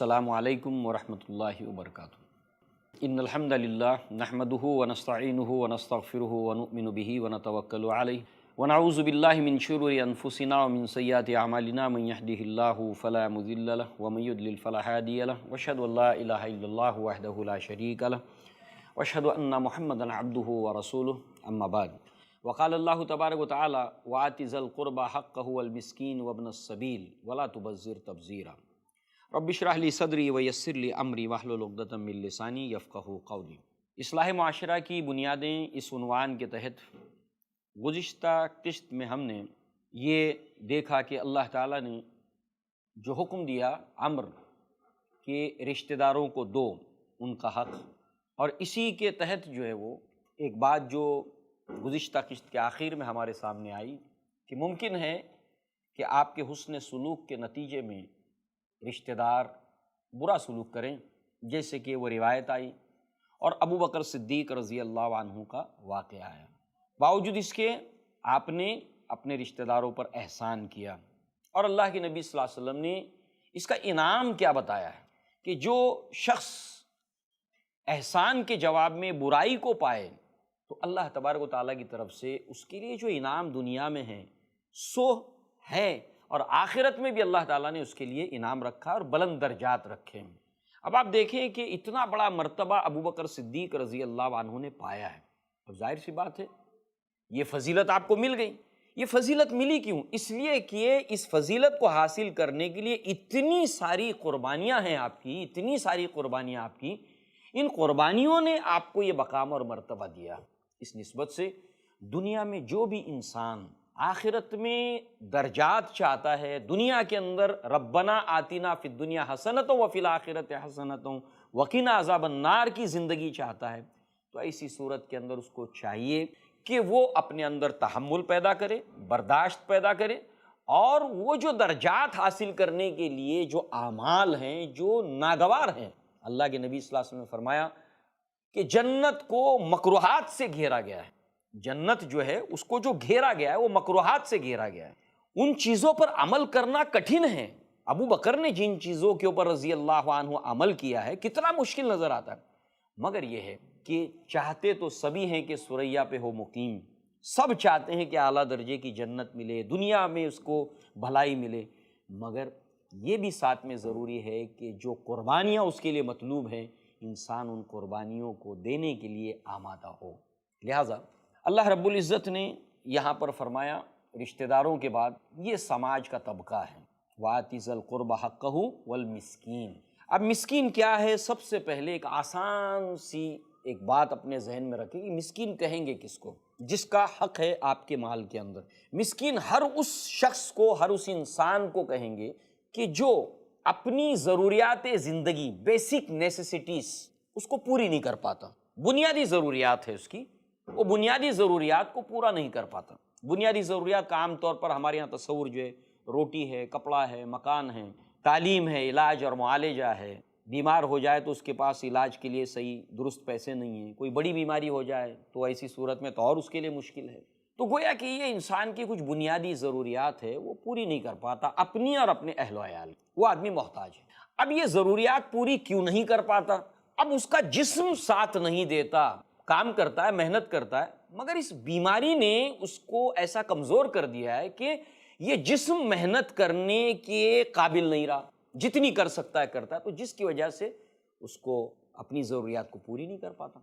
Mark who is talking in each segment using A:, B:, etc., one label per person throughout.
A: السلام علیکم ورحمۃ اللہ وبرکاتہ۔ ان الحمد للہ نحمده ونستعینه ونستغفره ونؤمن به ونتوکل علیہ ونعوذ باللہ من شرور انفسنا ومن سیئات اعمالنا، من يهده الله فلا مضل له ومن يضلل فلا هادي له، واشهد ان لا اله الا الله وحده لا شريك له واشهد ان محمدا عبده ورسوله، اما بعد۔ وقال الله تبارک وتعالی وآت ذا القربى حقه والمسکین وابن السبیل ولا تبذر تبذیرا۔ رب اشرح لی صدری ویسر لی امری واحلل عقدۃ من لسانی یفقہوا قولی۔ اصلاح معاشرہ کی بنیادیں اس عنوان کے تحت گزشتہ قسط میں ہم نے یہ دیکھا کہ اللہ تعالیٰ نے جو حکم دیا امر کہ رشتہ داروں کو دو ان کا حق، اور اسی کے تحت جو ہے وہ ایک بات جو گزشتہ قسط کے آخر میں ہمارے سامنے آئی کہ ممکن ہے کہ آپ کے حسن سلوک کے نتیجے میں رشتہ دار برا سلوک کریں، جیسے کہ وہ روایت آئی اور ابو بکر صدیق رضی اللہ عنہ کا واقعہ ہے۔ باوجود اس کے آپ نے اپنے رشتہ داروں پر احسان کیا، اور اللہ کے نبی صلی اللہ علیہ وسلم نے اس کا انعام کیا بتایا ہے کہ جو شخص احسان کے جواب میں برائی کو پائے تو اللہ تبارک و تعالیٰ کی طرف سے اس کے لیے جو انعام دنیا میں ہے سو ہے، اور آخرت میں بھی اللہ تعالیٰ نے اس کے لیے انعام رکھا اور بلند درجات رکھے ہیں۔ اب آپ دیکھیں کہ اتنا بڑا مرتبہ ابو بکر صدیق رضی اللہ عنہ نے پایا ہے، اب ظاہر سی بات ہے یہ فضیلت آپ کو مل گئی۔ یہ فضیلت ملی کیوں؟ اس لیے کہ اس فضیلت کو حاصل کرنے کے لیے اتنی ساری قربانیاں ہیں آپ کی، اتنی ساری قربانیاں آپ کی، ان قربانیوں نے آپ کو یہ مقام اور مرتبہ دیا۔ اس نسبت سے دنیا میں جو بھی انسان آخرت میں درجات چاہتا ہے، دنیا کے اندر ربنا آتنا فی الدنیا حسنۃ وفی الآخرۃ حسنۃ وقنا عذاب النار کی زندگی چاہتا ہے، تو ایسی صورت کے اندر اس کو چاہیے کہ وہ اپنے اندر تحمل پیدا کرے، برداشت پیدا کرے، اور وہ جو درجات حاصل کرنے کے لیے جو اعمال ہیں جو ناگوار ہیں، اللہ کے نبی صلی اللہ علیہ وسلم نے فرمایا کہ جنت کو مکروہات سے گھیرا گیا ہے۔ جنت جو ہے اس کو جو گھیرا گیا ہے وہ مکروہات سے گھیرا گیا ہے، ان چیزوں پر عمل کرنا کٹھن ہے۔ ابو بکر نے جن چیزوں کے اوپر رضی اللہ عنہ عمل کیا ہے کتنا مشکل نظر آتا ہے، مگر یہ ہے کہ چاہتے تو سبھی ہیں کہ ثریا پہ ہو مقیم، سب چاہتے ہیں کہ اعلیٰ درجے کی جنت ملے، دنیا میں اس کو بھلائی ملے، مگر یہ بھی ساتھ میں ضروری ہے کہ جو قربانیاں اس کے لیے مطلوب ہیں انسان ان قربانیوں کو دینے کے لیے آمادہ ہو۔ لہٰذا اللہ رب العزت نے یہاں پر فرمایا رشتہ داروں کے بعد یہ سماج کا طبقہ ہے، وَآتِ ذَا الْقُرْبَى حَقَّهُ وَالْمِسْكِينَ۔ اب مسکین کیا ہے؟ سب سے پہلے ایک آسان سی ایک بات اپنے ذہن میں رکھیں کہ مسکین کہیں گے کس کو؟ جس کا حق ہے آپ کے مال کے اندر۔ مسکین ہر اس شخص کو، ہر اس انسان کو کہیں گے کہ جو اپنی ضروریات زندگی، بیسک نیسیسٹیز اس کو پوری نہیں کر پاتا، بنیادی ضروریات ہے اس کی، وہ بنیادی ضروریات کو پورا نہیں کر پاتا۔ بنیادی ضروریات کا عام طور پر ہمارے یہاں تصور جو ہے روٹی ہے، کپڑا ہے، مکان ہے، تعلیم ہے، علاج اور معالجہ ہے، بیمار ہو جائے تو اس کے پاس علاج کے لیے صحیح درست پیسے نہیں ہیں، کوئی بڑی بیماری ہو جائے تو ایسی صورت میں تو اور اس کے لیے مشکل ہے۔ تو گویا کہ یہ انسان کی کچھ بنیادی ضروریات ہے وہ پوری نہیں کر پاتا، اپنی اور اپنے اہل و عیال، وہ آدمی محتاج ہے۔ اب یہ ضروریات پوری کیوں نہیں کر پاتا؟ اب اس کا جسم ساتھ نہیں دیتا، کام کرتا ہے، محنت کرتا ہے، مگر اس بیماری نے اس کو ایسا کمزور کر دیا ہے کہ یہ جسم محنت کرنے کے قابل نہیں رہا، جتنی کر سکتا ہے کرتا ہے، تو جس کی وجہ سے اس کو اپنی ضروریات کو پوری نہیں کر پاتا۔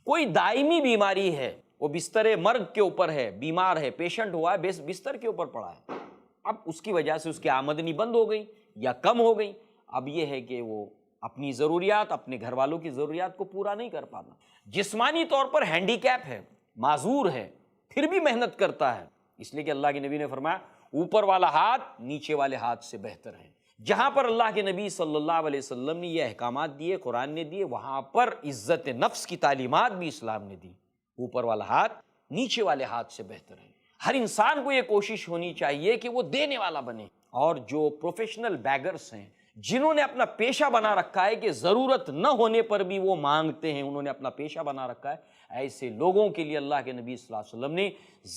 A: کوئی دائمی بیماری ہے، وہ بستر مرگ کے اوپر ہے، بیمار ہے، پیشنٹ ہوا ہے، بستر کے اوپر پڑا ہے، اب اس کی وجہ سے اس کی آمدنی بند ہو گئی یا کم ہو گئی، اب یہ ہے کہ وہ اپنی ضروریات، اپنے گھر والوں کی ضروریات کو پورا نہیں کر پاتا۔ جسمانی طور پر ہینڈی کیپ ہے، معذور ہے، پھر بھی محنت کرتا ہے، اس لیے کہ اللہ کے نبی نے فرمایا اوپر والا ہاتھ نیچے والے ہاتھ سے بہتر ہے۔ جہاں پر اللہ کے نبی صلی اللہ علیہ وسلم نے یہ احکامات دیے، قرآن نے دیے، وہاں پر عزت نفس کی تعلیمات بھی اسلام نے دی۔ اوپر والا ہاتھ نیچے والے ہاتھ سے بہتر ہے۔ ہر انسان کو یہ کوشش ہونی چاہیے کہ وہ دینے والا بنے، اور جو پروفیشنل بیگرز ہیں، جنہوں نے اپنا پیشہ بنا رکھا ہے کہ ضرورت نہ ہونے پر بھی وہ مانگتے ہیں، انہوں نے اپنا پیشہ بنا رکھا ہے، ایسے لوگوں کے لیے اللہ کے نبی صلی اللہ علیہ وسلم نے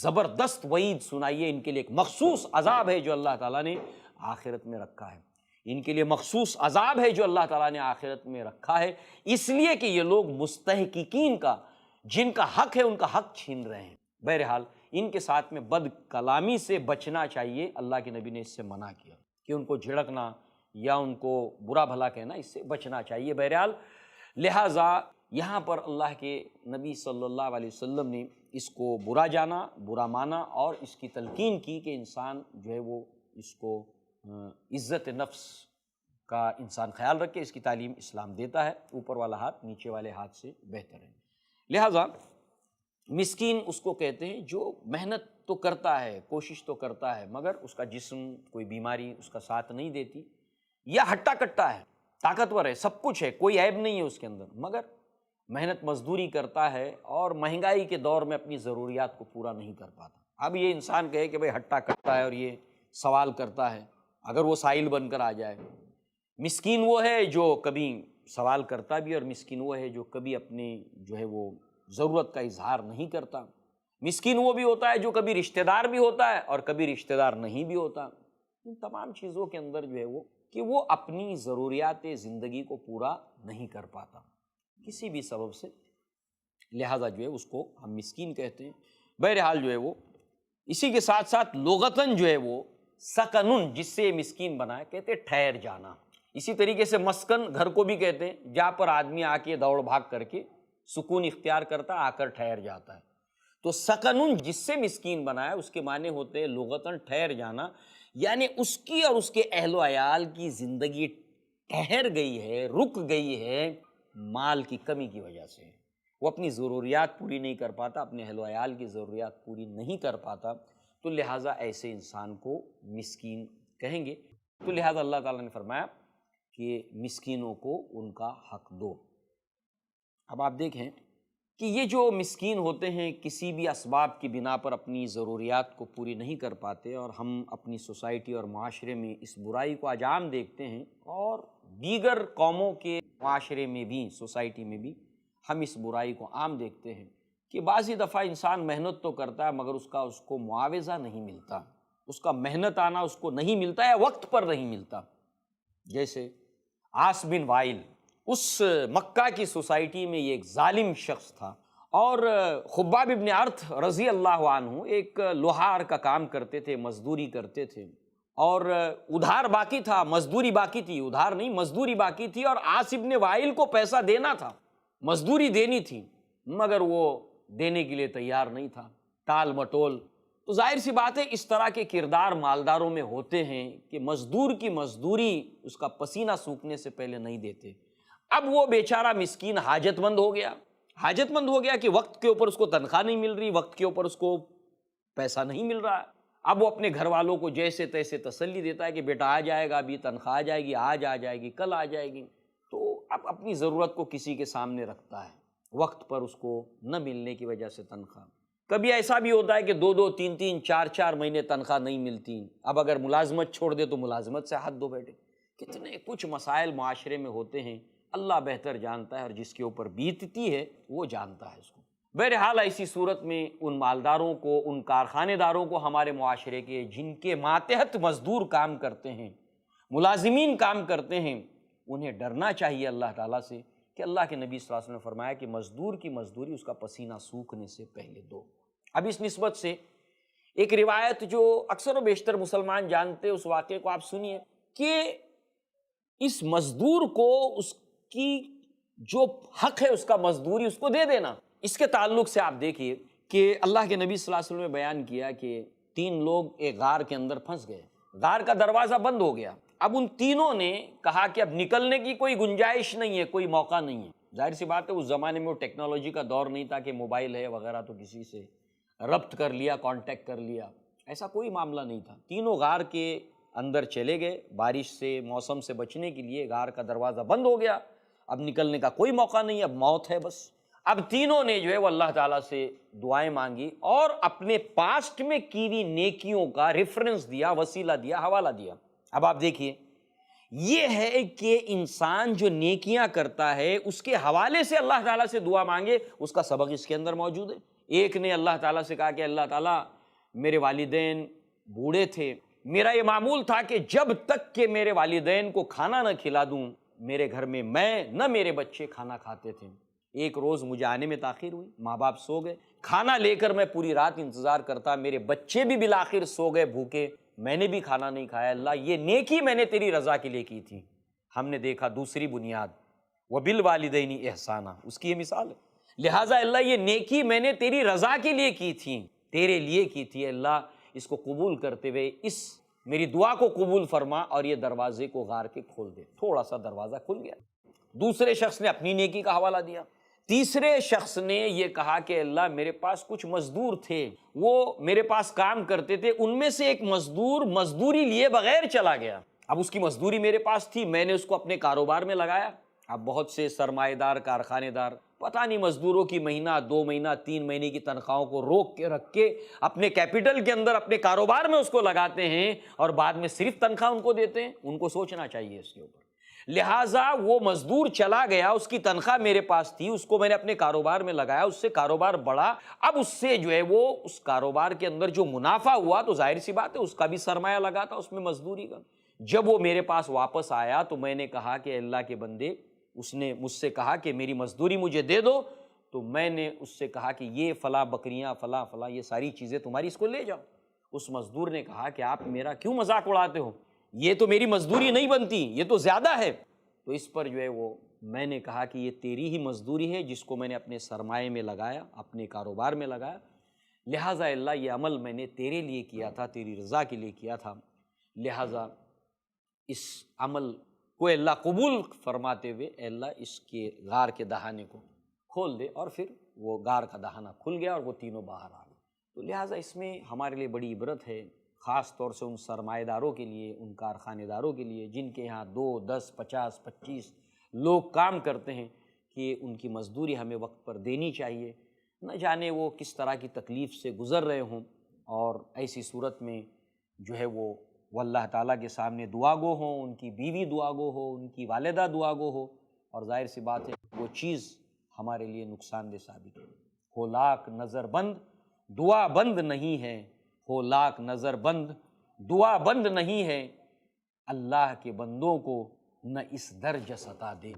A: زبردست وعید سنائی ہے، ان کے لیے ایک مخصوص عذاب ہے جو اللہ تعالیٰ نے آخرت میں رکھا ہے۔ ان کے لیے مخصوص عذاب ہے جو اللہ تعالیٰ نے آخرت میں رکھا ہے، اس لیے کہ یہ لوگ مستحقین کا، جن کا حق ہے ان کا حق چھین رہے ہیں۔ بہرحال ان کے ساتھ میں بد کلامی سے بچنا چاہیے، اللہ کے نبی نے اس سے منع کیا کہ ان کو جھڑکنا یا ان کو برا بھلا کہنا، اس سے بچنا چاہیے۔ بہرحال لہٰذا یہاں پر اللہ کے نبی صلی اللہ علیہ وسلم نے اس کو برا جانا، برا مانا، اور اس کی تلقین کی کہ انسان جو ہے وہ اس کو عزت نفس کا انسان خیال رکھے۔ اس کی تعلیم اسلام دیتا ہے، اوپر والا ہاتھ نیچے والے ہاتھ سے بہتر ہے۔ لہٰذا مسکین اس کو کہتے ہیں جو محنت تو کرتا ہے، کوشش تو کرتا ہے، مگر اس کا جسم کوئی بیماری اس کا ساتھ نہیں دیتی، یا ہٹا کٹا ہے، طاقتور ہے، سب کچھ ہے، کوئی عیب نہیں ہے اس کے اندر، مگر محنت مزدوری کرتا ہے اور مہنگائی کے دور میں اپنی ضروریات کو پورا نہیں کر پاتا۔ اب یہ انسان کہے کہ بھئی ہٹا کٹا ہے اور یہ سوال کرتا ہے، اگر وہ سائل بن کر آ جائے۔ مسکین وہ ہے جو کبھی سوال کرتا بھی، اور مسکین وہ ہے جو کبھی اپنی جو ہے وہ ضرورت کا اظہار نہیں کرتا۔ مسکین وہ بھی ہوتا ہے جو کبھی رشتہ دار بھی ہوتا ہے اور کبھی رشتہ دار نہیں بھی ہوتا۔ ان تمام چیزوں کے اندر جو ہے وہ کہ وہ اپنی ضروریات زندگی کو پورا نہیں کر پاتا کسی بھی سبب سے، لہٰذا جو ہے اس کو ہم مسکین کہتے ہیں۔ بہرحال جو ہے وہ اسی کے ساتھ ساتھ لغتاً جو ہے وہ سکنن، جس سے مسکین بنا ہے، کہتے ہیں ٹھہر جانا۔ اسی طریقے سے مسکن گھر کو بھی کہتے ہیں، جہاں پر آدمی آ کے دوڑ بھاگ کر کے سکون اختیار کرتا ہے، آ کر ٹھہر جاتا ہے۔ تو سکنن جس سے مسکین بنا ہے، اس کے معنی ہوتے ہیں لغتاً ٹھہر جانا، یعنی اس کی اور اس کے اہل و عیال کی زندگی ٹھہر گئی ہے، رک گئی ہے مال کی کمی کی وجہ سے۔ وہ اپنی ضروریات پوری نہیں کر پاتا، اپنے اہل و عیال کی ضروریات پوری نہیں کر پاتا، تو لہٰذا ایسے انسان کو مسکین کہیں گے۔ تو لہٰذا اللہ تعالیٰ نے فرمایا کہ مسکینوں کو ان کا حق دو۔ اب آپ دیکھیں کہ یہ جو مسکین ہوتے ہیں کسی بھی اسباب کی بنا پر اپنی ضروریات کو پوری نہیں کر پاتے، اور ہم اپنی سوسائٹی اور معاشرے میں اس برائی کو آج عام دیکھتے ہیں، اور دیگر قوموں کے معاشرے میں بھی، سوسائٹی میں بھی ہم اس برائی کو عام دیکھتے ہیں کہ بعضی دفعہ انسان محنت تو کرتا ہے مگر اس کو معاوضہ نہیں ملتا، اس کا محنت آنا اس کو نہیں ملتا یا وقت پر نہیں ملتا۔ جیسے عاص بن وائل، اس مکہ کی سوسائٹی میں یہ ایک ظالم شخص تھا، اور خباب ابن ارت رضی اللہ عنہ ایک لوہار کا کام کرتے تھے، مزدوری کرتے تھے، اور ادھار باقی تھا، مزدوری باقی تھی، ادھار نہیں مزدوری باقی تھی، اور عاص ابن وائل کو پیسہ دینا تھا، مزدوری دینی تھی، مگر وہ دینے کے لیے تیار نہیں تھا، ٹال مٹول۔ تو ظاہر سی بات ہے اس طرح کے کردار مالداروں میں ہوتے ہیں کہ مزدور کی مزدوری اس کا پسینہ سوکھنے سے پہلے نہیں دیتے۔ اب وہ بیچارہ مسکین حاجت مند ہو گیا، حاجت مند ہو گیا کہ وقت کے اوپر اس کو تنخواہ نہیں مل رہی، وقت کے اوپر اس کو پیسہ نہیں مل رہا ہے۔ اب وہ اپنے گھر والوں کو جیسے تیسے تسلی دیتا ہے کہ بیٹا آ جائے گا، ابھی تنخواہ آ جائے گی، آج آ جائے گی، کل آ جائے گی۔ تو اب اپنی ضرورت کو کسی کے سامنے رکھتا ہے، وقت پر اس کو نہ ملنے کی وجہ سے تنخواہ۔ کبھی ایسا بھی ہوتا ہے کہ 2 3 4 مہینے تنخواہ نہیں ملتی، اب اگر ملازمت چھوڑ دے تو ملازمت سے ہاتھ دھو بیٹھے۔ کتنے کچھ مسائل معاشرے میں ہوتے ہیں، اللہ بہتر جانتا ہے، اور جس کے اوپر بیتتی ہے وہ جانتا ہے اس کو۔ بہرحال ایسی صورت میں ان مالداروں کو، ان کارخانے داروں کو ہمارے معاشرے کے، جن کے ماتحت مزدور کام کرتے ہیں، ملازمین کام کرتے ہیں، انہیں ڈرنا چاہیے اللہ تعالیٰ سے کہ اللہ کے نبی صلی اللہ علیہ وسلم نے فرمایا کہ مزدور کی مزدوری اس کا پسینہ سوکھنے سے پہلے دو۔ اب اس نسبت سے ایک روایت جو اکثر و بیشتر مسلمان جانتے، اس واقعے کو آپ سنیے کہ اس مزدور کو اس کی جو حق ہے اس کا مزدوری اس کو دے دینا۔ اس کے تعلق سے آپ دیکھیے کہ اللہ کے نبی صلی اللہ علیہ وسلم نے بیان کیا کہ 3 لوگ ایک غار کے اندر پھنس گئے، غار کا دروازہ بند ہو گیا۔ اب ان تینوں نے کہا کہ اب نکلنے کی کوئی گنجائش نہیں ہے، کوئی موقع نہیں ہے۔ ظاہر سی بات ہے اس زمانے میں وہ ٹیکنالوجی کا دور نہیں تھا کہ موبائل ہے وغیرہ تو کسی سے ربط کر لیا، کانٹیکٹ کر لیا، ایسا کوئی معاملہ نہیں تھا۔ تینوں غار کے اندر چلے گئے، بارش سے، موسم سے بچنے کے لیے غار کا دروازہ بند ہو گیا، اب نکلنے کا کوئی موقع نہیں، اب موت ہے بس۔ اب تینوں نے جو ہے وہ اللہ تعالیٰ سے دعائیں مانگی اور اپنے پاسٹ میں کی ہوئی نیکیوں کا ریفرنس دیا، وسیلہ دیا، حوالہ دیا۔ اب آپ دیکھیے یہ ہے کہ انسان جو نیکیاں کرتا ہے اس کے حوالے سے اللہ تعالیٰ سے دعا مانگے، اس کا سبق اس کے اندر موجود ہے۔ ایک نے اللہ تعالیٰ سے کہا کہ اللہ تعالیٰ میرے والدین بوڑھے تھے، میرا یہ معمول تھا کہ جب تک کہ میرے والدین کو کھانا نہ کھلا دوں میرے گھر میں نہ میرے بچے کھانا کھاتے تھے۔ ایک روز مجھے آنے میں تاخیر ہوئی، ماں باپ سو گئے، کھانا لے کر میں پوری رات انتظار کرتا، میرے بچے بھی بالآخر سو گئے بھوکے، میں نے بھی کھانا نہیں کھایا۔ اللہ یہ نیکی میں نے تیری رضا کے لیے کی تھی۔ ہم نے دیکھا دوسری بنیاد وَبِالْوَالِدَيْنِ إِحْسَانًا، اس کی یہ مثال ہے۔ لہٰذا اللہ یہ نیکی میں نے تیری رضا کے لیے کی تھی، تیرے لیے کی تھی، اللہ اس کو قبول کرتے ہوئے اس میری دعا کو قبول فرما اور یہ دروازے کو غار کے کھول دے۔ تھوڑا سا دروازہ کھل گیا۔ دوسرے شخص نے اپنی نیکی کا حوالہ دیا، تیسرے شخص نے یہ کہا کہ اللہ میرے پاس کچھ مزدور تھے، وہ میرے پاس کام کرتے تھے، ان میں سے ایک مزدور مزدوری لیے بغیر چلا گیا، اب اس کی مزدوری میرے پاس تھی، میں نے اس کو اپنے کاروبار میں لگایا۔ اب بہت سے سرمایہ دار کارخانے دار پتہ نہیں مزدوروں کی مہینہ 2 مہینہ 3 مہینے کی تنخواہوں کو روک کے رکھ کے اپنے کیپٹل کے اندر اپنے کاروبار میں اس کو لگاتے ہیں اور بعد میں صرف تنخواہ ان کو دیتے ہیں۔ ان کو سوچنا چاہیے اس کے اوپر۔ لہٰذا وہ مزدور چلا گیا، اس کی تنخواہ میرے پاس تھی، اس کو میں نے اپنے کاروبار میں لگایا، اس سے کاروبار بڑھا، اب اس سے جو ہے وہ اس کاروبار کے اندر جو منافع ہوا تو ظاہر سی بات ہے اس کا بھی سرمایہ لگا تھا اس میں مزدوری کا۔ جب وہ میرے پاس واپس آیا تو میں نے کہا کہ اللہ کے بندے، اس نے مجھ سے کہا کہ میری مزدوری مجھے دے دو، تو میں نے اس سے کہا کہ یہ فلاں بکریاں فلاں فلاں یہ ساری چیزیں تمہاری، اس کو لے جاؤ۔ اس مزدور نے کہا کہ آپ میرا کیوں مذاق اڑاتے ہو، یہ تو میری مزدوری نہیں بنتی، یہ تو زیادہ ہے۔ تو اس پر جو ہے وہ میں نے کہا کہ یہ تیری ہی مزدوری ہے جس کو میں نے اپنے سرمایے میں لگایا، اپنے کاروبار میں لگایا، لہٰذا اللہ یہ عمل میں نے تیرے لیے کیا تھا، تیری رضا کے لیے کیا تھا، لہٰذا اس عمل کو اللہ قبول فرماتے ہوئے اللہ اس کے غار کے دہانے کو کھول دے، اور پھر وہ غار کا دہانہ کھل گیا اور وہ تینوں باہر آ گئے۔ تو لہٰذا اس میں ہمارے لیے بڑی عبرت ہے، خاص طور سے ان سرمایہ داروں کے لیے، ان کارخانے داروں کے لیے جن کے یہاں 2 10 50 25 لوگ کام کرتے ہیں، کہ ان کی مزدوری ہمیں وقت پر دینی چاہیے، نہ جانے وہ کس طرح کی تکلیف سے گزر رہے ہوں، اور ایسی صورت میں جو ہے وہ اللہ تعالیٰ کے سامنے دعا گو ہوں، ان کی بیوی دعا گو ہو، ان کی والدہ دعا گو ہو، اور ظاہر سی بات ہے وہ چیز ہمارے لیے نقصان دہ ثابت ہو لاکھ نظر بند دعا بند نہیں ہے، ہو لاکھ نظر بند دعا بند نہیں ہے، اللہ کے بندوں کو نہ اس درج ستا دے۔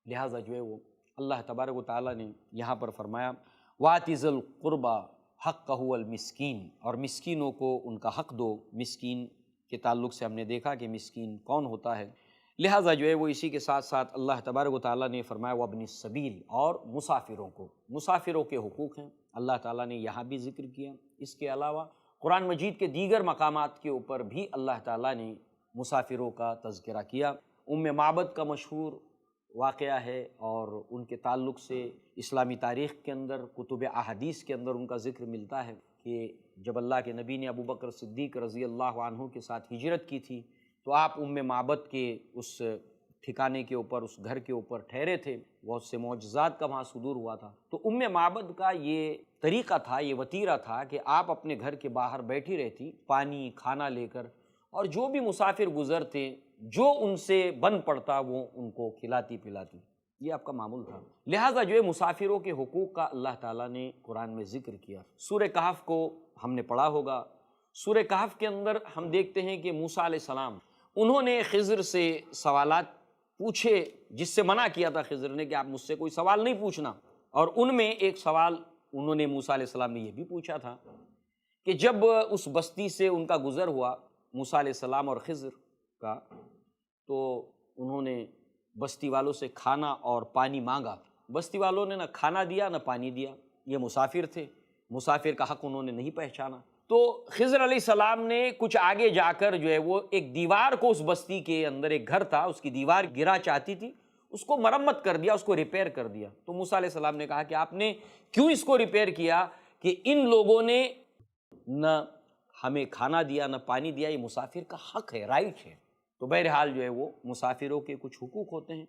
A: لہٰذا جو ہے وہ اللہ تبارک و تعالیٰ نے یہاں پر فرمایا وَآتِ ذِی الْقُرْبَى حَقَّهُ الْمِسْكِينَ، اور مسکینوں کو ان کا حق دو۔ مسکین کے تعلق سے ہم نے دیکھا کہ مسکین کون ہوتا ہے، لہٰذا جو ہے وہ اسی کے ساتھ ساتھ اللہ تبارک و تعالیٰ نے فرمایا وَابْنِ السَّبِیلِ، اور مسافروں کو، مسافروں کے حقوق ہیں اللہ تعالیٰ نے یہاں بھی ذکر کیا۔ اس کے علاوہ قرآن مجید کے دیگر مقامات کے اوپر بھی اللہ تعالیٰ نے مسافروں کا تذکرہ کیا۔ معبد کا مشہور واقعہ ہے، اور ان کے تعلق سے اسلامی تاریخ کے اندر کتب احادیث کے اندر ان کا ذکر ملتا ہے کہ جب اللہ کے نبی نے ابو بکر صدیق رضی اللہ عنہ کے ساتھ ہجرت کی تھی تو آپ معبد کے اس ٹھکانے کے اوپر، اس گھر کے اوپر ٹھہرے تھے، بہت سے معجزات کا وہاں صدور ہوا تھا۔ تو معبد کا یہ طریقہ تھا، یہ وتیرہ تھا کہ آپ اپنے گھر کے باہر بیٹھی رہتی، پانی کھانا لے کر، اور جو بھی مسافر گزرتے جو ان سے بن پڑتا وہ ان کو کھلاتی پلاتی، یہ آپ کا معمول تھا۔ لہٰذا جو ہے مسافروں کے حقوق کا اللہ تعالیٰ نے قرآن میں ذکر کیا۔ سورہ کہف کو ہم نے پڑھا ہوگا، سورہ کہف کے اندر ہم دیکھتے ہیں کہ موسیٰ علیہ السلام انہوں نے خضر سے سوالات پوچھے، جس سے منع کیا تھا خضر نے کہ آپ مجھ سے کوئی سوال نہیں پوچھنا، اور ان میں ایک سوال انہوں نے موسیٰ علیہ السلام نے یہ بھی پوچھا تھا کہ جب اس بستی سے ان کا گزر ہوا موسیٰ علیہ السلام اور خضر کا، تو انہوں نے بستی والوں سے کھانا اور پانی مانگا، بستی والوں نے نہ کھانا دیا نہ پانی دیا، یہ مسافر تھے، مسافر کا حق انہوں نے نہیں پہچانا۔ تو خضر علیہ السلام نے کچھ آگے جا کر جو ہے وہ ایک دیوار کو، اس بستی کے اندر ایک گھر تھا، اس کی دیوار گرا چاہتی تھی، اس کو مرمت کر دیا، اس کو ریپیئر کر دیا۔ تو موسیٰ علیہ السلام نے کہا کہ آپ نے کیوں اس کو ریپیئر کیا، کہ ان لوگوں نے نہ ہمیں کھانا دیا نہ پانی دیا، یہ مسافر کا حق ہے، رائٹ ہے۔ تو بہرحال جو ہے وہ مسافروں کے کچھ حقوق ہوتے ہیں۔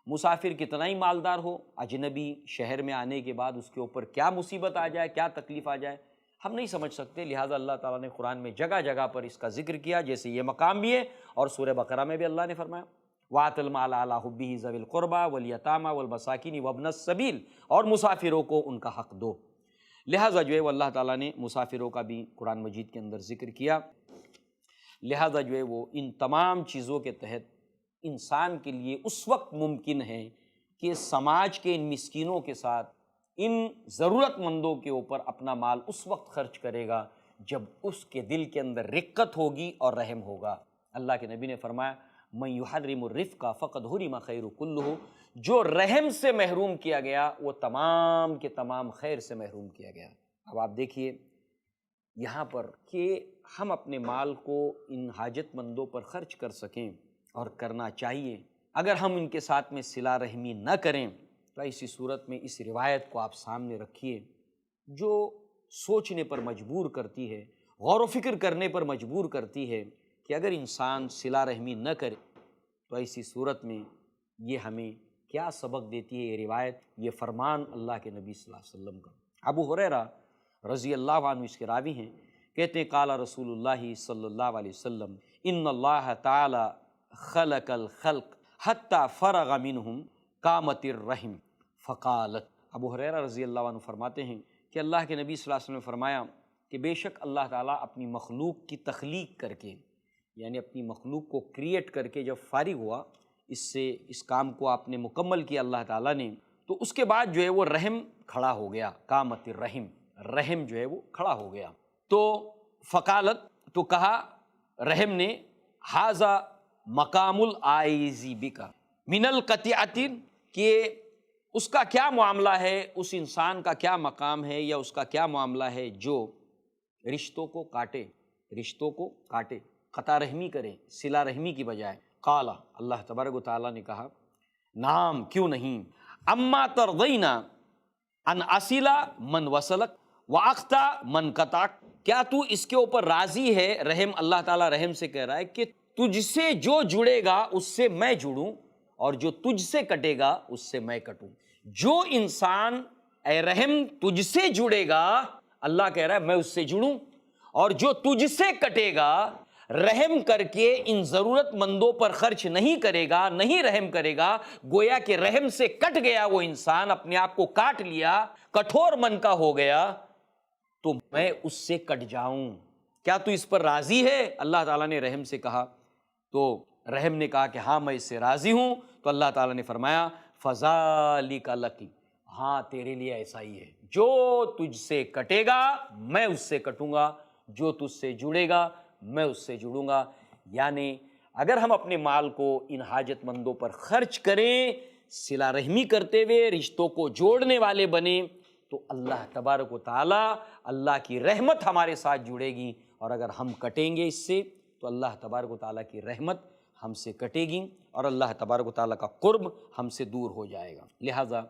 A: مسافر کتنا ہی مالدار ہو، اجنبی شہر میں آنے کے بعد اس کے اوپر کیا مصیبت آ جائے، کیا تکلیف آ جائے، ہم نہیں سمجھ سکتے، لہٰذا اللہ تعالیٰ نے قرآن میں جگہ جگہ پر اس کا ذکر کیا، جیسے یہ مقام بھی ہے، اور سورہ بقرہ میں بھی اللہ نے فرمایا وَآتِ الْمَالَ عَلَىٰ حُبِّهِ ذَوِي الْقُرْبَىٰ وَالْيَتَامَىٰ وَالْمَسَاكِينِ وَابْنَ السَّبِيلِ، اور مسافروں کو ان کا حق دو۔ لہٰذا جو ہے وہ اللہ تعالیٰ نے مسافروں کا بھی قرآن مجید کے اندر ذکر کیا۔ لہذا جو ہے وہ ان تمام چیزوں کے تحت انسان کے لیے اس وقت ممکن ہے کہ سماج کے ان مسکینوں کے ساتھ ان ضرورت مندوں کے اوپر اپنا مال اس وقت خرچ کرے گا جب اس کے دل کے اندر رقت ہوگی اور رحم ہوگا۔ اللہ کے نبی نے فرمایا من یحرم الرفق فقد حرم خیر کلہ، جو رحم سے محروم کیا گیا وہ تمام کے تمام خیر سے محروم کیا گیا۔ اب آپ دیکھیے یہاں پر کہ ہم اپنے مال کو ان حاجت مندوں پر خرچ کر سکیں اور کرنا چاہیے، اگر ہم ان کے ساتھ میں صلہ رحمی نہ کریں تو ایسی صورت میں اس روایت کو آپ سامنے رکھیے جو سوچنے پر مجبور کرتی ہے، غور و فکر کرنے پر مجبور کرتی ہے کہ اگر انسان صلہ رحمی نہ کرے تو ایسی صورت میں یہ ہمیں کیا سبق دیتی ہے یہ روایت، یہ فرمان اللہ کے نبی صلی اللہ علیہ وسلم کا۔ ابو ہریرہ رضی اللہ عنہ اس کے راوی ہیں، کہتے ہیں قال رسول اللہ صلی اللہ علیہ وسلم ان اللہ تعالی خلق الخلق حتی فرغ منہم قامت الرحم فقالت۔ ابو ہریرہ رضی اللہ عنہ فرماتے ہیں کہ اللہ کے نبی صلی اللہ علیہ وسلم نے فرمایا کہ بے شک اللہ تعالیٰ اپنی مخلوق کی تخلیق کر کے، یعنی اپنی مخلوق کو کریٹ کر کے جب فارغ ہوا، اس کام کو آپ نے مکمل کیا اللہ تعالیٰ نے، تو اس کے بعد جو ہے وہ رحم کھڑا ہو گیا، قامت الرحم، رحم جو ہے وہ کھڑا ہو گیا۔ تو فقالت، تو کہا رحم نے ھذا مقام العائز بک من القطیعۃ، کہ اس کا کیا معاملہ ہے، اس انسان کا کیا مقام ہے یا اس کا کیا معاملہ ہے جو رشتوں کو کاٹے، قطع رحمی کرے، صلہ رحمی کی بجائے۔ قال، اللہ تبارک و تعالیٰ نے کہا نعم، کیوں نہیں، اما ترضین ان اصل من وصلک واقطع من قطعک، کیا تو اس کے اوپر راضی ہے، رحم اللہ تعالیٰ رحم سے کہہ رہا ہے کہ تجھ سے جو جڑے گا اس سے میں جڑوں اور جو تجھ سے کٹے گا اس سے میں کٹوں۔ جو انسان اے رحم تجھ سے جڑے گا، اللہ کہہ رہا ہے میں اس سے جڑوں، اور جو تجھ سے کٹے گا، رحم کر کے ان ضرورت مندوں پر خرچ نہیں کرے گا، نہیں رحم کرے گا، گویا کہ رحم سے کٹ گیا وہ انسان، اپنے آپ کو کاٹ لیا، کٹھور من کا ہو گیا، تو میں اس سے کٹ جاؤں۔ کیا تو اس پر راضی ہے؟ اللہ تعالیٰ نے رحم سے کہا، تو رحم نے کہا کہ ہاں میں اس سے راضی ہوں، تو اللہ تعالیٰ نے فرمایا فذالک لک، ہاں تیرے لیے ایسا ہی ہے، جو تجھ سے کٹے گا میں اس سے کٹوں گا، جو تجھ سے جڑے گا میں اس سے جڑوں گا۔ یعنی اگر ہم اپنے مال کو ان حاجت مندوں پر خرچ کریں، صلہ رحمی کرتے ہوئے رشتوں کو جوڑنے والے بنیں، تو اللہ تبارک و تعالیٰ، اللہ کی رحمت ہمارے ساتھ جڑے گی، اور اگر ہم کٹیں گے اس سے تو اللہ تبارک و تعالیٰ کی رحمت ہم سے کٹے گی اور اللہ تبارک و تعالیٰ کا قرب ہم سے دور ہو جائے گا۔ لہٰذا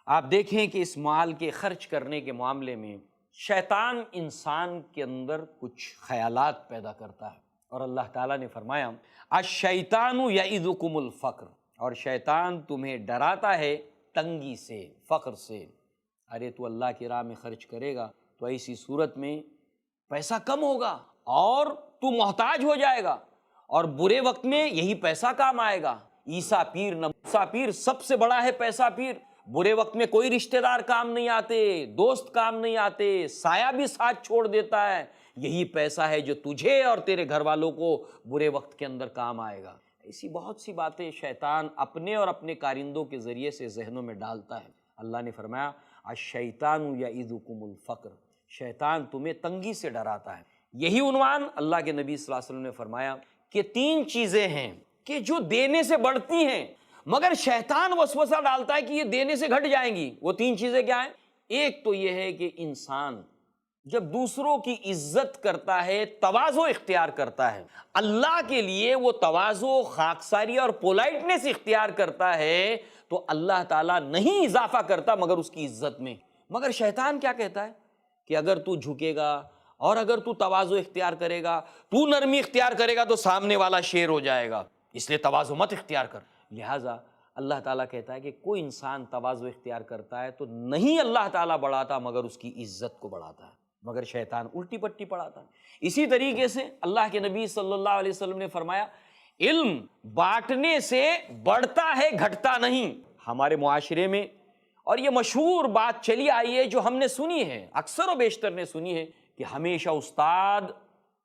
A: آپ دیکھیں کہ اس مال کے خرچ کرنے کے معاملے میں شیطان انسان کے اندر کچھ خیالات پیدا کرتا ہے، اور اللہ تعالیٰ نے فرمایا الشیطان یعظکم الفقر، اور شیطان تمہیں ڈراتا ہے تنگی سے، فقر سے۔ ارے تو اللہ کی راہ میں خرچ کرے گا تو ایسی صورت میں پیسہ کم ہوگا اور تو محتاج ہو جائے گا، اور برے وقت میں یہی پیسہ کام آئے گا۔ عیسیٰ پیر نہ موسیٰ پیر، سب سے بڑا ہے پیسہ پیر۔ برے وقت میں کوئی رشتہ دار کام نہیں آتے، دوست کام نہیں آتے، سایہ بھی ساتھ چھوڑ دیتا ہے، یہی پیسہ ہے جو تجھے اور تیرے گھر والوں کو برے وقت کے اندر کام آئے گا۔ ایسی بہت سی باتیں شیطان اپنے اور اپنے کارندوں کے ذریعے سے ذہنوں میں ڈالتا ہے۔ اللہ نے فرمایا الشیطان یعظکم الفقر، شیطان تمہیں تنگی سے ڈراتا ہے۔ یہی عنوان اللہ کے نبی صلی اللہ علیہ وسلم نے فرمایا کہ 3 چیزیں ہیں کہ جو دینے سے بڑھتی ہیں، مگر شیطان وسوسہ ڈالتا ہے کہ یہ دینے سے گھٹ جائیں گی۔ وہ 3 چیزیں کیا ہیں؟ ایک تو یہ ہے کہ انسان جب دوسروں کی عزت کرتا ہے، تواضع اختیار کرتا ہے، اللہ کے لیے وہ تواضع، خاکساری اور پولائٹنس اختیار کرتا ہے، تو اللہ تعالیٰ نہیں اضافہ کرتا مگر اس کی عزت میں۔ مگر شیطان کیا کہتا ہے کہ اگر تو جھکے گا اور اگر تو تواضع اختیار کرے گا، تو نرمی اختیار کرے گا تو سامنے والا شیر ہو جائے گا، اس لیے تواضع مت اختیار کر۔ لہٰذا اللہ تعالیٰ کہتا ہے کہ کوئی انسان تواضع اختیار کرتا ہے تو نہیں اللہ تعالیٰ بڑھاتا مگر اس کی عزت کو بڑھاتا ہے، مگر شیطان الٹی پٹی پڑھاتا ہے۔ اسی طریقے سے اللہ کے نبی صلی اللہ علیہ وسلم نے فرمایا علم بانٹنے سے بڑھتا ہے، گھٹتا نہیں۔ ہمارے معاشرے میں اور یہ مشہور بات چلی آئی ہے جو ہم نے سنی ہے، اکثر و بیشتر نے سنی ہے، کہ ہمیشہ استاد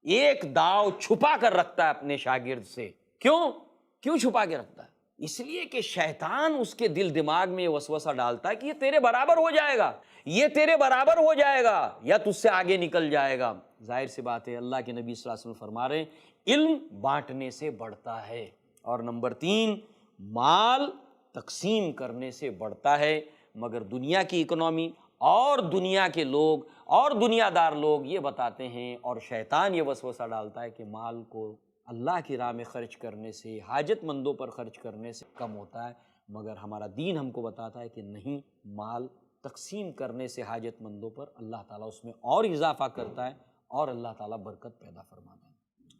A: ایک داؤ چھپا کر رکھتا ہے اپنے شاگرد سے۔ کیوں چھپا کے رکھتا ہے؟ اس لیے کہ شیطان اس کے دل دماغ میں یہ وسوسہ ڈالتا ہے کہ یہ تیرے برابر ہو جائے گا، یہ تیرے برابر ہو جائے گا یا تجھ سے آگے نکل جائے گا۔ ظاہر سی بات ہے، اللہ کے نبی صلی اللہ علیہ وسلم فرما رہے ہیں علم بانٹنے سے بڑھتا ہے، اور نمبر 3 مال تقسیم کرنے سے بڑھتا ہے۔ مگر دنیا کی اکنومی اور دنیا کے لوگ اور دنیا دار لوگ یہ بتاتے ہیں، اور شیطان یہ وسوسہ ڈالتا ہے کہ مال کو اللہ کی راہ میں خرچ کرنے سے، حاجت مندوں پر خرچ کرنے سے کم ہوتا ہے، مگر ہمارا دین ہم کو بتاتا ہے کہ نہیں، مال تقسیم کرنے سے حاجت مندوں پر اللہ تعالیٰ اس میں اور اضافہ کرتا ہے اور اللہ تعالیٰ برکت پیدا فرماتا ہے۔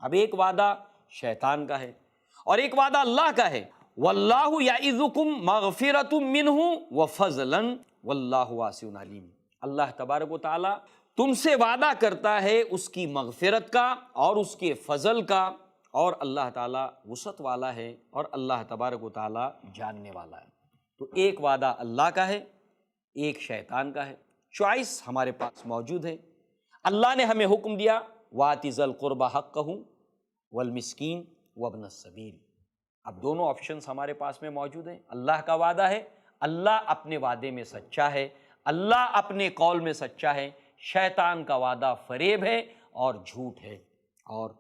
A: اب ایک وعدہ شیطان کا ہے اور ایک وعدہ اللہ کا ہے، واللہ یعظکم مغفرۃ منہ وفضلا واللہ واسع علیم۔ اللہ تبارک و تعالیٰ تم سے وعدہ کرتا ہے اس کی مغفرت کا اور اس کے فضل کا، اور اللہ تعالیٰ وسعت والا ہے اور اللہ تبارک و تعالیٰ جاننے والا ہے۔ تو ایک وعدہ اللہ کا ہے، ایک شیطان کا ہے، چوائس ہمارے پاس موجود ہے۔ اللہ نے ہمیں حکم دیا وَآتِ ذَا الْقُرْبَى حَقَّهُ وَالْمِسْكِينَ وَابْنَ السَّبِيلِ۔ اب دونوں آپشنز ہمارے پاس میں موجود ہیں۔ اللہ کا وعدہ ہے، اللہ اپنے وعدے میں سچا ہے، اللہ اپنے قول میں سچا ہے۔ شیطان کا وعدہ فریب ہے اور جھوٹ ہے، اور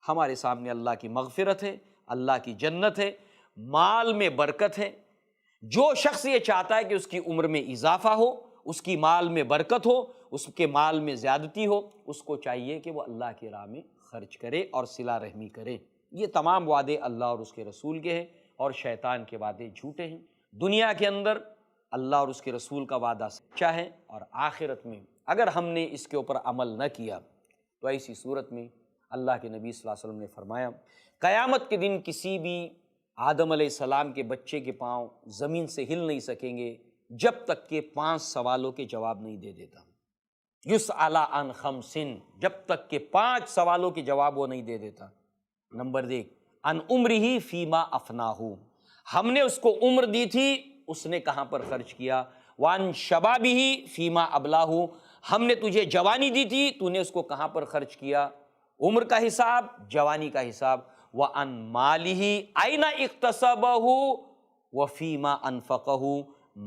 A: ہمارے سامنے اللہ کی مغفرت ہے، اللہ کی جنت ہے، مال میں برکت ہے۔ جو شخص یہ چاہتا ہے کہ اس کی عمر میں اضافہ ہو، اس کی مال میں برکت ہو، اس کے مال میں زیادتی ہو، اس کو چاہیے کہ وہ اللہ کی راہ میں خرچ کرے اور صلہ رحمی کرے۔ یہ تمام وعدے اللہ اور اس کے رسول کے ہیں، اور شیطان کے وعدے جھوٹے ہیں۔ دنیا کے اندر اللہ اور اس کے رسول کا وعدہ سچا ہے، اور آخرت میں اگر ہم نے اس کے اوپر عمل نہ کیا تو ایسی صورت میں اللہ کے نبی صلی اللہ علیہ وسلم نے فرمایا قیامت کے دن کسی بھی آدم علیہ السلام کے بچے کے پاؤں زمین سے ہل نہیں سکیں گے جب تک کہ 5 سوالوں کے جواب نہیں دے دیتا۔ یسأل عن 5، جب تک کہ 5 سوالوں کے جواب وہ نہیں دے دیتا۔ نمبر 1 عن عمرہ فیما افناہ، ہم نے اس کو عمر دی تھی، اس نے کہاں پر خرچ کیا۔ وعن شبابہ فیما ابلاہ، ہم نے تجھے جوانی دی تھی، تو نے اس کو کہاں پر خرچ کیا۔ عمر کا حساب، جوانی کا حساب۔ وعن مالہ این اکتسبہ وفیما انفقہ،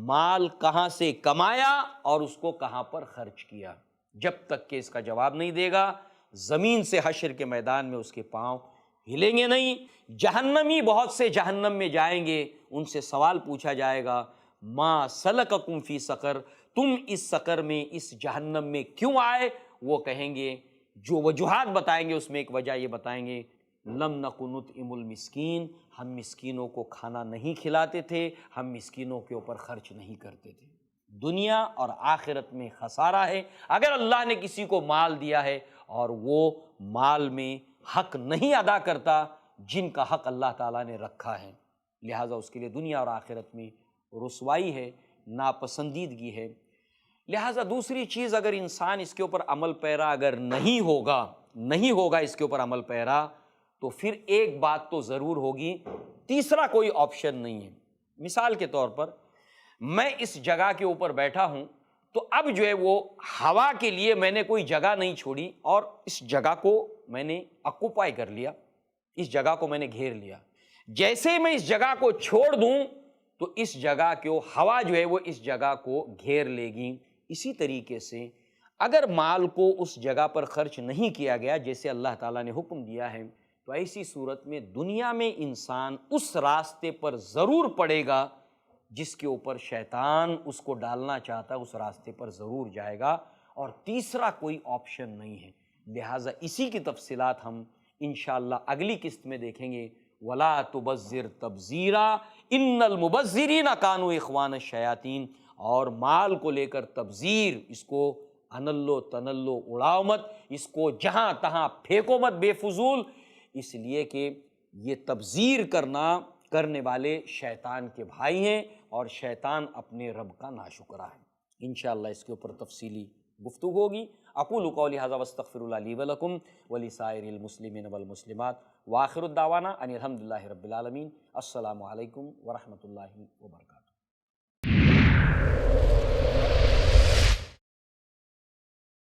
A: مال کہاں سے کمایا اور اس کو کہاں پر خرچ کیا۔ جب تک کہ اس کا جواب نہیں دے گا، زمین سے حشر کے میدان میں اس کے پاؤں ہلیں گے نہیں۔ جہنمی بہت سے جہنم میں جائیں گے، ان سے سوال پوچھا جائے گا ما سلککم فی سقر، تم اس سقر میں، اس جہنم میں کیوں آئے؟ وہ کہیں گے، جو وجوہات بتائیں گے اس میں ایک وجہ یہ بتائیں گے لم نکن نطعم المسکین، ہم مسکینوں کو کھانا نہیں کھلاتے تھے، ہم مسکینوں کے اوپر خرچ نہیں کرتے تھے۔ دنیا اور آخرت میں خسارہ ہے اگر اللہ نے کسی کو مال دیا ہے اور وہ مال میں حق نہیں ادا کرتا جن کا حق اللہ تعالیٰ نے رکھا ہے، لہٰذا اس کے لیے دنیا اور آخرت میں رسوائی ہے، ناپسندیدگی ہے۔ لہٰذا دوسری چیز، اگر انسان اس کے اوپر عمل پیرا اگر نہیں ہوگا اس کے اوپر عمل پیرا، تو پھر ایک بات تو ضرور ہوگی، تیسرا کوئی آپشن نہیں ہے۔ مثال کے طور پر میں اس جگہ کے اوپر بیٹھا ہوں، تو اب جو ہے وہ ہوا کے لیے میں نے کوئی جگہ نہیں چھوڑی اور اس جگہ کو میں نے آکوپائی کر لیا، اس جگہ کو میں نے گھیر لیا۔ جیسے میں اس جگہ کو چھوڑ دوں تو اس جگہ کو ہوا جو ہے وہ اس جگہ کو گھیر لے گی۔ اسی طریقے سے اگر مال کو اس جگہ پر خرچ نہیں کیا گیا جیسے اللہ تعالیٰ نے حکم دیا ہے، تو ایسی صورت میں دنیا میں انسان اس راستے پر ضرور پڑے گا جس کے اوپر شیطان اس کو ڈالنا چاہتا ہے، اس راستے پر ضرور جائے گا، اور تیسرا کوئی آپشن نہیں ہے۔ لہٰذا اسی کی تفصیلات ہم انشاءاللہ اگلی قسط میں دیکھیں گے۔ وَلَا تُبَذِّرْ تَبْذِيرًا إِنَّ الْمُبَذِّرِينَ كَانُوا إِخْوَانَ الشَّيَاطِينَ، اور مال کو لے کر تبذیر، اس کو انلو تنلو اڑاؤ مت، اس کو جہاں تہاں پھینکو مت بے فضول، اس لیے کہ یہ تبذیر کرنے والے شیطان کے بھائی ہیں، اور شیطان اپنے رب کا ناشکرا ہے۔ انشاءاللہ اس کے اوپر تفصیلی گفتگو ہوگی۔ اقول قولی ھذا واستغفر اللہ لی ولکم ولسائر المسلمین والمسلمات، وآخر الدعوانا ان الحمد للہ رب العالمین۔ السلام علیکم ورحمۃ اللہ وبرکاتہ۔